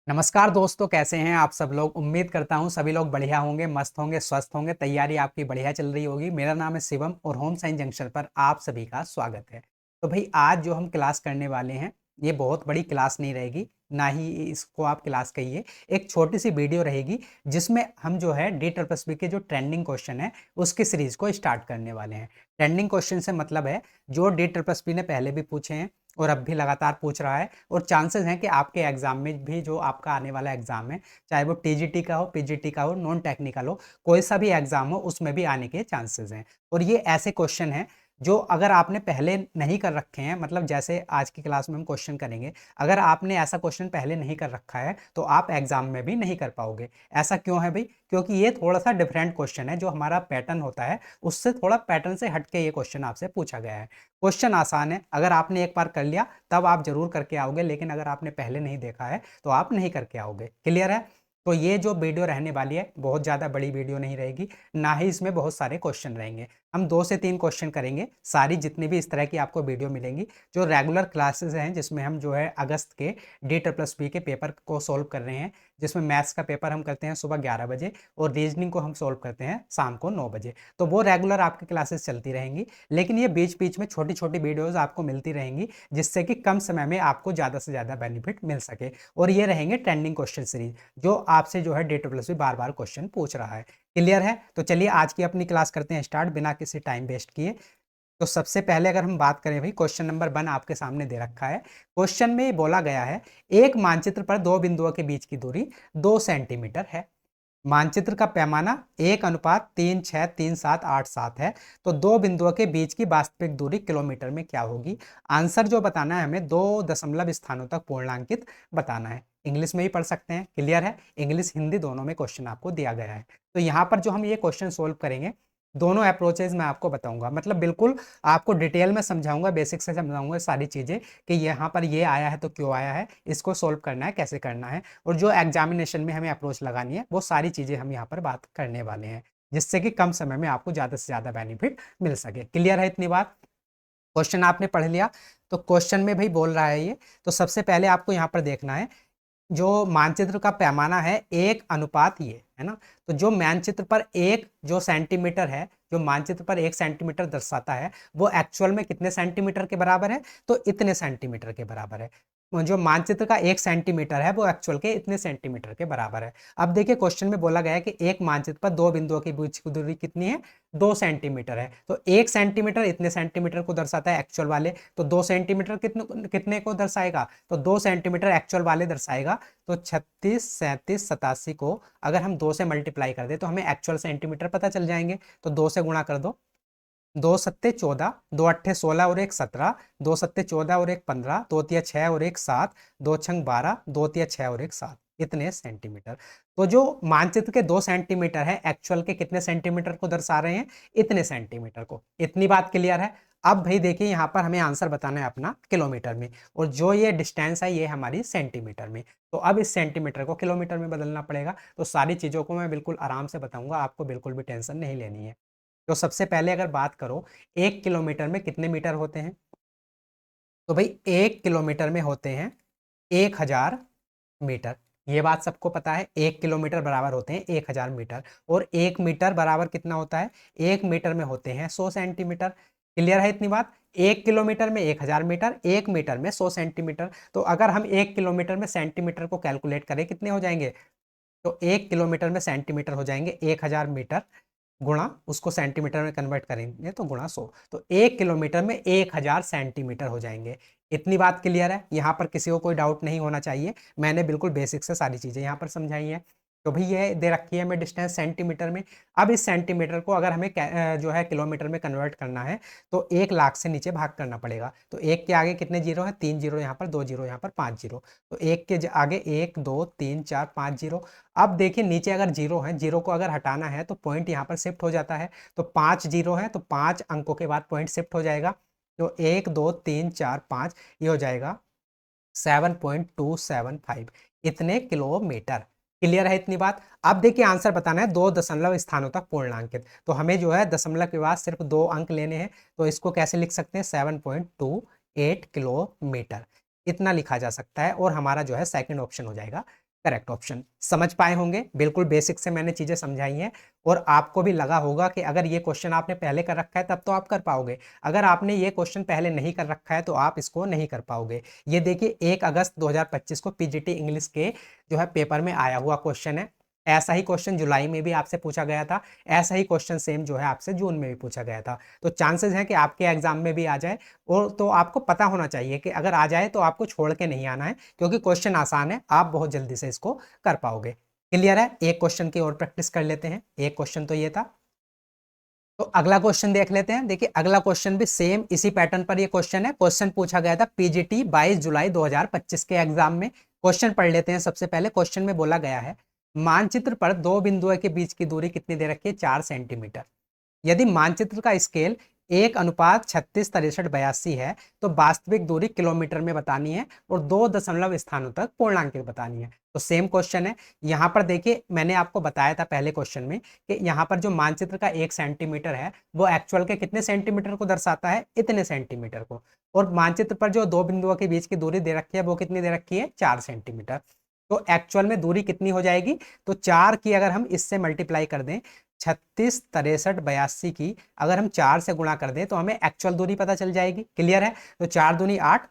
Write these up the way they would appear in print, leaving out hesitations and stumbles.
नमस्कार दोस्तों, कैसे हैं आप सब लोग। उम्मीद करता हूं सभी लोग बढ़िया होंगे, मस्त होंगे, स्वस्थ होंगे। तैयारी आपकी बढ़िया चल रही होगी। मेरा नाम है शिवम और होम साइंस जंक्शन पर आप सभी का स्वागत है। तो भाई आज जो हम क्लास करने वाले हैं ये बहुत बड़ी क्लास नहीं रहेगी, ना ही इसको आप क्लास कहिए। एक छोटी सी वीडियो रहेगी जिसमें हम जो है DSSB के जो ट्रेंडिंग क्वेश्चन है उसकी सीरीज को स्टार्ट करने वाले हैं। ट्रेंडिंग क्वेश्चन से मतलब है जो DSSB ने पहले भी पूछे हैं और अब भी लगातार पूछ रहा है, और चांसेस हैं कि आपके एग्जाम में भी, जो आपका आने वाला एग्जाम है, चाहे वो टीजीटी का हो, पीजीटी का हो, नॉन टेक्निकल हो, कोई सा भी एग्जाम हो, उसमें भी आने के चांसेस हैं। और ये ऐसे क्वेश्चन हैं जो अगर आपने पहले नहीं कर रखे हैं, मतलब जैसे आज की क्लास में हम क्वेश्चन करेंगे, अगर आपने ऐसा क्वेश्चन पहले नहीं कर रखा है तो आप एग्जाम में भी नहीं कर पाओगे। ऐसा क्यों है भाई? क्योंकि ये थोड़ा सा डिफरेंट क्वेश्चन है। जो हमारा पैटर्न होता है उससे थोड़ा पैटर्न से हटके ये क्वेश्चन आपसे पूछा गया है। क्वेश्चन आसान है, अगर आपने एक बार कर लिया तब आप जरूर करके आओगे, लेकिन अगर आपने पहले नहीं देखा है तो आप नहीं करके आओगे। क्लियर है? तो ये जो वीडियो रहने वाली है बहुत ज़्यादा बड़ी वीडियो नहीं रहेगी, ना ही इसमें बहुत सारे क्वेश्चन रहेंगे। हम 2 से 3 क्वेश्चन करेंगे। सारी जितनी भी इस तरह की आपको वीडियो मिलेंगी जो रेगुलर क्लासेस हैं, जिसमें हम जो है अगस्त के DSSB के पेपर को सॉल्व कर रहे हैं, जिसमें मैथ्स का पेपर हम करते हैं सुबह 11 बजे और रीजनिंग को हम सॉल्व करते हैं शाम को 9 बजे। तो वो रेगुलर आपकी क्लासेस चलती रहेंगी, लेकिन ये बीच बीच में छोटी छोटी वीडियोस आपको मिलती रहेंगी, जिससे कि कम समय में आपको ज़्यादा से ज़्यादा बेनिफिट मिल सके। और ये रहेंगे ट्रेंडिंग क्वेश्चन सीरीज, जो आपसे जो है DSSB बार बार क्वेश्चन पूछ रहा है। क्लियर है? तो चलिए आज की अपनी क्लास करते हैं स्टार्ट, बिना किसी टाइम वेस्ट किए। तो सबसे पहले अगर हम बात करें भाई, क्वेश्चन नंबर 1 आपके सामने दे रखा है। क्वेश्चन में ये बोला गया है एक मानचित्र पर दो बिंदुओं के बीच की दूरी 2 सेंटीमीटर है। मानचित्र का पैमाना 1:3, 6, 3, 7, 8, 7 है। तो दो बिंदुओं के बीच की वास्तविक दूरी किलोमीटर में क्या होगी? आंसर जो बताना है हमें, 2 दशमलव स्थानों तक पूर्णांकित बताना है। इंग्लिश में ही पढ़ सकते हैं। क्लियर है? इंग्लिश हिंदी दोनों में क्वेश्चन आपको दिया गया है। तो यहाँ पर जो हम ये क्वेश्चन सोल्व करेंगे, दोनों अप्रोचेज मैं आपको बताऊंगा, मतलब बिल्कुल आपको डिटेल में समझाऊंगा, बेसिक से समझाऊंगा सारी चीजें कि यहाँ पर ये आया है तो क्यों आया है, इसको सोल्व करना है, कैसे करना है, और जो एग्जामिनेशन में हमें अप्रोच लगानी है, वो सारी चीजें हम यहाँ पर बात करने वाले हैं, जिससे कि कम समय में आपको ज्यादा से ज्यादा बेनिफिट मिल सके। क्लियर है इतनी बात? क्वेश्चन आपने पढ़ लिया। तो क्वेश्चन में भाई बोल रहा है ये, तो सबसे पहले आपको यहाँ पर देखना है जो मानचित्र का पैमाना है 1 अनुपात ये है ना। तो जो मानचित्र पर एक जो सेंटीमीटर है, जो मानचित्र पर 1 सेंटीमीटर दर्शाता है, वो एक्चुअल में कितने सेंटीमीटर के बराबर है? तो इतने सेंटीमीटर के बराबर है। जो मानचित्र का 1 सेंटीमीटर है वो एक्चुअल के इतने सेंटीमीटर के बराबर है। अब देखिए क्वेश्चन में बोला गया है कि एक मानचित्र पर दो बिंदुओं के बीच की दूरी कितनी है? 2 सेंटीमीटर है। तो 1 सेंटीमीटर इतने सेंटीमीटर को दर्शाता है एक्चुअल वाले, तो 2 सेंटीमीटर कितने कितने को दर्शाएगा? तो 2 सेंटीमीटर एक्चुअल वाले दर्शाएगा। तो 36, 37, 87 को अगर हम 2 से मल्टीप्लाई कर दे तो हमें एक्चुअल सेंटीमीटर पता चल जाएंगे। तो 2 से गुणा कर दो। 2 सत्ते 14, 2 अट्ठे 16 और 1 17, 2 सत्ते 14 और 1 15, 2 तिया 6 और 1 7, 2 छंग 12, 2 तिया 6 और 1 7, इतने सेंटीमीटर। तो जो मानचित्र के 2 सेंटीमीटर है एक्चुअल के कितने सेंटीमीटर को दर्शा रहे हैं? इतने सेंटीमीटर को। इतनी बात क्लियर है? अब भाई देखिए यहाँ पर हमें आंसर बताना है अपना किलोमीटर में, और जो ये डिस्टेंस है ये हमारी सेंटीमीटर में। तो अब इस सेंटीमीटर को किलोमीटर में बदलना पड़ेगा। तो सारी चीजों को मैं बिल्कुल आराम से बताऊंगा, आपको बिल्कुल भी टेंशन नहीं लेनी है। तो सबसे पहले अगर बात करो 1 किलोमीटर में कितने मीटर होते हैं, तो भाई 1 किलोमीटर में होते हैं 1000 मीटर। ये बात सबको पता है, 1 किलोमीटर बराबर होते हैं 1000 मीटर। और 1 मीटर बराबर कितना होता है? 1 मीटर में होते हैं 100 सेंटीमीटर। क्लियर है इतनी बात? 1 किलोमीटर में 1000 मीटर, 1 मीटर में 100 सेंटीमीटर। तो अगर हम 1 किलोमीटर में सेंटीमीटर को कैलकुलेट करें कितने हो जाएंगे? तो 1 किलोमीटर में सेंटीमीटर हो जाएंगे 1000 मीटर, गुणा उसको सेंटीमीटर में कन्वर्ट करेंगे तो गुणा 100। तो 1 किलोमीटर में 1000 सेंटीमीटर हो जाएंगे। इतनी बात क्लियर है? यहाँ पर किसी को कोई डाउट नहीं होना चाहिए, मैंने बिल्कुल बेसिक से सारी चीजें यहाँ पर समझाई हैं। तो भाई ये दे रखी है हमें डिस्टेंस सेंटीमीटर में। अब इस सेंटीमीटर को अगर हमें जो है किलोमीटर में कन्वर्ट करना है तो 1 लाख से नीचे भाग करना पड़ेगा। तो एक के आगे कितने जीरो है? 3 जीरो यहाँ पर, 2 जीरो यहाँ पर, 5 जीरो। तो एक के आगे 1 2 3 4 5 जीरो। अब देखिए नीचे अगर जीरो है, जीरो को अगर हटाना है तो पॉइंट यहाँ पर शिफ्ट हो जाता है। तो 5 जीरो है तो 5 अंकों के बाद पॉइंट शिफ्ट हो जाएगा। तो 1 2 3 4 5, ये हो जाएगा 7.275, इतने किलोमीटर। क्लियर है इतनी बात? अब देखिए आंसर बताना है 2 दशमलव स्थानों तक पूर्णांकित। तो हमें जो है दशमलव के बाद सिर्फ 2 अंक लेने हैं। तो इसको कैसे लिख सकते हैं? 7.28 किलोमीटर, इतना लिखा जा सकता है। और हमारा जो है सेकंड ऑप्शन हो जाएगा करेक्ट ऑप्शन। समझ पाए होंगे, बिल्कुल बेसिक से मैंने चीजें समझाई हैं और आपको भी लगा होगा कि अगर ये क्वेश्चन आपने पहले कर रखा है तब तो आप कर पाओगे, अगर आपने ये क्वेश्चन पहले नहीं कर रखा है तो आप इसको नहीं कर पाओगे। ये देखिए 1 अगस्त 2025 को पीजीटी इंग्लिश के जो है पेपर में आया हुआ क्वेश्चन है। ऐसा ही क्वेश्चन जुलाई में भी आपसे पूछा गया था, ऐसा ही क्वेश्चन सेम जो है आपसे जून में भी पूछा गया था। तो चांसेस हैं कि आपके एग्जाम में भी आ जाए, और तो आपको पता होना चाहिए कि अगर आ जाए तो आपको छोड़ के नहीं आना है, क्योंकि क्वेश्चन आसान है, आप बहुत जल्दी से इसको कर पाओगे। क्लियर है? एक क्वेश्चन की और प्रैक्टिस कर लेते हैं। एक क्वेश्चन तो ये था, तो अगला क्वेश्चन देख लेते हैं। देखिए अगला क्वेश्चन भी सेम इसी पैटर्न पर ये क्वेश्चन है। क्वेश्चन पूछा गया था पीजीटी 22 जुलाई 2025 के एग्जाम में। क्वेश्चन पढ़ लेते हैं। सबसे पहले क्वेश्चन में बोला गया है, मानचित्र पर दो बिंदुओं के बीच की दूरी कितनी दे रखी है? 4 सेंटीमीटर। यदि मानचित्र का स्केल 1:36, 63, 82 है तो वास्तविक दूरी किलोमीटर में बतानी है और 2 दशमलव स्थानों तक पूर्णांक बतानी है। तो सेम क्वेश्चन है। यहाँ पर देखिए मैंने आपको बताया था पहले क्वेश्चन में कि यहाँ पर जो मानचित्र का 1 सेंटीमीटर है वो एक्चुअल के कितने सेंटीमीटर को दर्शाता है? इतने सेंटीमीटर को। और मानचित्र पर जो दो बिंदुओं के बीच की दूरी दे रखी है वो कितनी दे रखी है? 4 सेंटीमीटर। तो एक्चुअल में दूरी कितनी हो जाएगी? तो 4 की अगर हम इससे मल्टीप्लाई कर दें, 36, 63, 82 की अगर हम 4 से गुणा कर दें तो हमें एक्चुअल दूरी पता चल जाएगी। क्लियर है? तो 4 दूनी 8,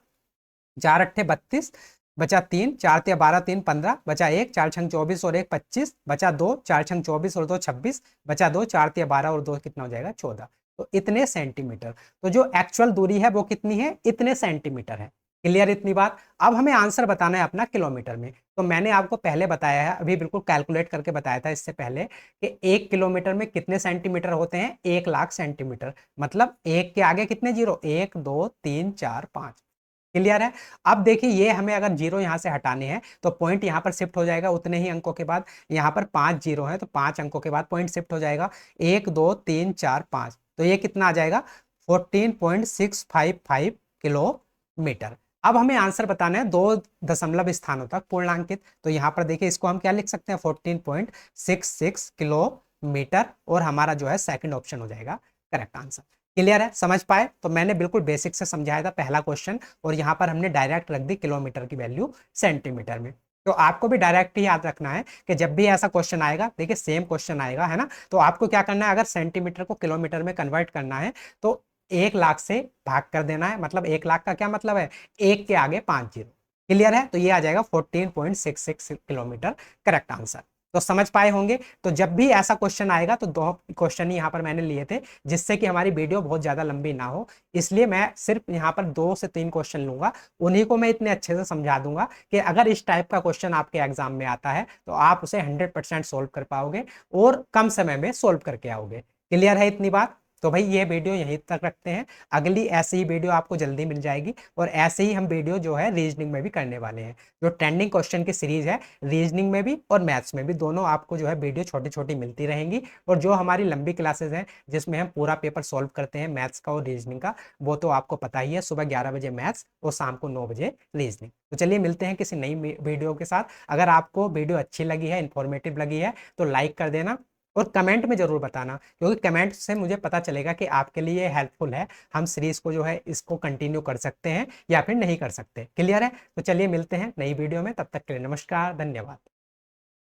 4 अट्ठे 32, बचा 3, 4 तिया 12, 3 15, बचा 1, 4 छंग 24 और 1 25, बचा 2, 4 छंग 24 और 2 26, बचा 2, 4 तिया 12 और 2 कितना हो जाएगा? 14। तो इतने सेंटीमीटर। तो जो एक्चुअल दूरी है वो कितनी है? इतने सेंटीमीटर है। क्लियर इतनी बात? अब हमें आंसर बताना है अपना किलोमीटर में। तो मैंने आपको पहले बताया है, अभी बिल्कुल कैलकुलेट करके बताया था इससे पहले, कि 1 किलोमीटर में कितने सेंटीमीटर होते हैं? 1 लाख सेंटीमीटर। मतलब 1 के आगे कितने जीरो? 1 2 3 4 5। क्लियर है? अब देखिए ये हमें अगर जीरो यहां से हटाने हैं तो पॉइंट यहां पर शिफ्ट हो जाएगा उतने ही अंकों के बाद। यहां पर 5 जीरो है तो 5 अंकों के बाद पॉइंट शिफ्ट हो जाएगा। 1 2 3 4 5, तो ये कितना आ जाएगा? 14.655 किलोमीटर। अब हमें आंसर बताना है 2 दशमलव स्थानों तक पूर्णांकित। तो यहां पर देखिए इसको हम क्या लिख सकते हैं? 14.66 किलोमीटर, और हमारा जो है सेकंड ऑप्शन हो जाएगा करेक्ट आंसर। क्लियर है? समझ पाए? तो मैंने बिल्कुल बेसिक से समझाया था पहला क्वेश्चन, और यहाँ पर हमने डायरेक्ट रख दी किलोमीटर की वैल्यू सेंटीमीटर में। तो आपको भी डायरेक्ट ही याद रखना है कि जब भी ऐसा क्वेश्चन आएगा, देखिए सेम क्वेश्चन आएगा, है ना, तो आपको क्या करना है, अगर सेंटीमीटर को किलोमीटर में कन्वर्ट करना है तो 1 लाख से भाग कर देना है। मतलब 1 लाख का क्या मतलब है? 1 के आगे 5 जीरो। क्लियर है? तो ये आ जाएगा 14.66 किलोमीटर करेक्ट आंसर। तो समझ पाए होंगे। तो जब भी ऐसा क्वेश्चन आएगा तो 2 क्वेश्चन ही यहाँ पर मैंने लिए थे, जिससे कि हमारी वीडियो बहुत ज्यादा लंबी ना हो, इसलिए मैं सिर्फ यहाँ पर 2 से 3 क्वेश्चन लूंगा। उन्हीं को मैं इतने अच्छे से समझा दूंगा कि अगर इस टाइप का क्वेश्चन आपके एग्जाम में आता है तो आप उसे 100% सोल्व कर पाओगे और कम समय में सोल्व करके आओगे। क्लियर है इतनी बात? तो भाई ये वीडियो यहीं तक रखते हैं। अगली ऐसी ही वीडियो आपको जल्दी मिल जाएगी, और ऐसे ही हम वीडियो जो है रीजनिंग में भी करने वाले हैं। जो ट्रेंडिंग क्वेश्चन की सीरीज है, रीजनिंग में भी और मैथ्स में भी, दोनों आपको जो है वीडियो छोटी छोटी मिलती रहेंगी। और जो हमारी लंबी क्लासेस हैं जिसमें हम पूरा पेपर सॉल्व करते हैं मैथ्स का और रीजनिंग का, वो तो आपको पता ही है, सुबह 11 बजे मैथ्स और शाम को 9 बजे रीजनिंग। तो चलिए मिलते हैं किसी नई वीडियो के साथ। अगर आपको वीडियो अच्छी लगी है, इंफॉर्मेटिव लगी है, तो लाइक कर देना और कमेंट में जरूर बताना, क्योंकि कमेंट से मुझे पता चलेगा कि आपके लिए हेल्पफुल है। हम सीरीज को जो है इसको कंटिन्यू कर सकते हैं या फिर नहीं कर सकते। क्लियर है? तो चलिए मिलते हैं नई वीडियो में, तब तक के लिए नमस्कार, धन्यवाद।